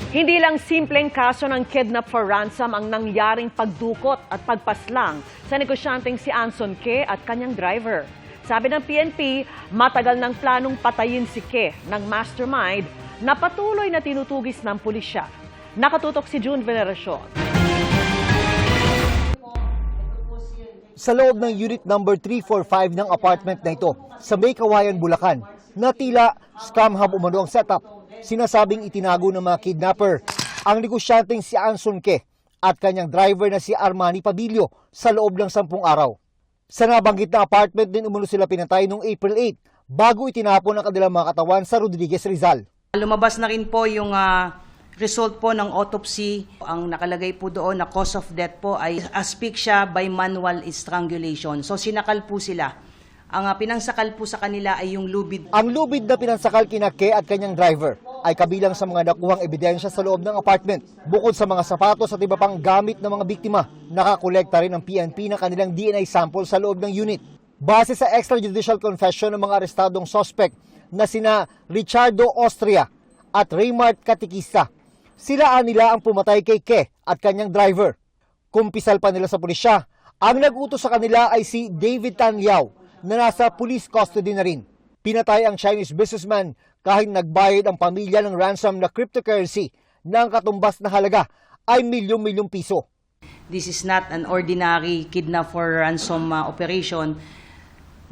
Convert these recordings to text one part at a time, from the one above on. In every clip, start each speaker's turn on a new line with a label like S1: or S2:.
S1: Hindi lang simpleng kaso ng kidnap for ransom ang nangyaring pagdukot at pagpaslang sa negosyanteng si Anson Ke at kanyang driver. Sabi ng PNP, matagal ng planong patayin si Ke ng mastermind na patuloy na tinutugis ng pulisya. Nakatutok si June Veneracion.
S2: Sa loob ng unit number 345 ng apartment na ito sa May Kawayan, Bulacan, na tila scam hub umano ang setup. Sinasabing itinago ng mga kidnapper ang negosyanteng si Anson Ke at kanyang driver na si Armani Pabilio sa loob ng 10 araw. Sa nabanggit na apartment din umano sila pinatay noong April 8 bago itinapon ang kanilang mga katawan sa Rodriguez, Rizal.
S3: Lumabas na rin po yung result po ng autopsy. Ang nakalagay po doon na cause of death po ay asphyxia by manual strangulation. So sinakal po sila. Ang pinangsakal po sa kanila ay yung lubid.
S2: Ang lubid na pinansakal kina Ke at kanyang driver ay kabilang sa mga nakuhang ebidensya sa loob ng apartment. Bukod sa mga sapatos at iba pang gamit ng mga biktima, nakakolekta rin ng PNP ng kanilang DNA sample sa loob ng unit. Base sa extrajudicial confession ng mga arestadong suspect na sina Richardo Austria at Raymart Katikista, sila nila ang pumatay kay Ke at kanyang driver. Kumpisal pa nila sa pulisya, ang nag-utos sa kanila ay si David Tan Liao na nasa police custody na rin. Pinatay ang Chinese businessman kahit nagbayad ang pamilya ng ransom na cryptocurrency na ang katumbas na halaga ay milyong-milyong piso.
S3: This is not an ordinary kidnap for ransom operation.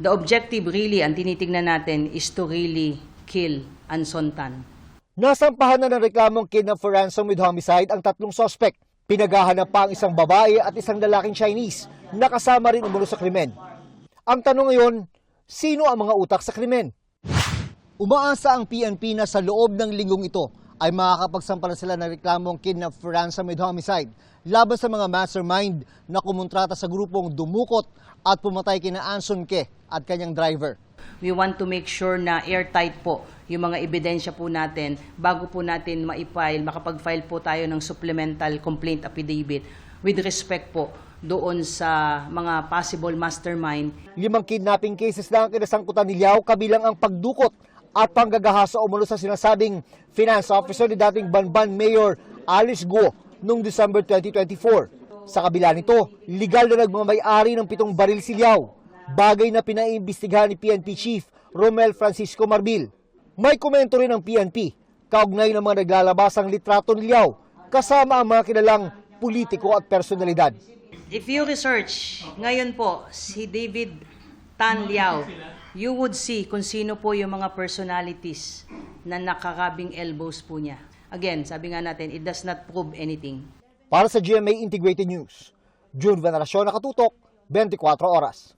S3: The objective really, ang tinitingnan natin, is to really kill Anson Tan.
S2: Nasampahan na ng reklamong kidnap for ransom with homicide ang 3 suspect. Pinaghahanap pa ang isang babae at isang lalaking Chinese na kasama rin umulo sa krimen. Ang tanong ngayon, sino ang mga utak sa krimen? Umaasa ang PNP na sa loob ng linggong ito ay makakapagsampala sila ng reklamong kidnap for ransom with homicide laban sa mga mastermind na kumontrata sa grupong dumukot at pumatay kina Anson Ke at kanyang driver.
S3: We want to make sure na airtight po yung mga ebidensya po natin bago po natin makapag-file po tayo ng supplemental complaint affidavit with respect po doon sa mga possible mastermind.
S2: 5 kidnapping cases na ang kinasangkutan ni Liao, kabilang ang pagdukot at panggagahasa umano sa sinasabing finance officer ni dating Banban Mayor Alice Guo noong December 2024. Sa kabila nito, legal na nagmamay-ari ng 7 baril si Liao, bagay na pinaimbestigahan ni PNP Chief Romel Francisco Marbil. May komento rin ng PNP, kaugnay ng mga naglalabasang litrato ni Liao, kasama ang mga kilalang politiko at personalidad.
S3: If you research ngayon po si David Tan Liao, you would see kung sino po yung mga personalities na nakakabing elbows po niya. Again, sabi nga natin, it does not prove anything.
S2: Para sa GMA Integrated News, June Veneracion, Nakatutok, 24 Oras.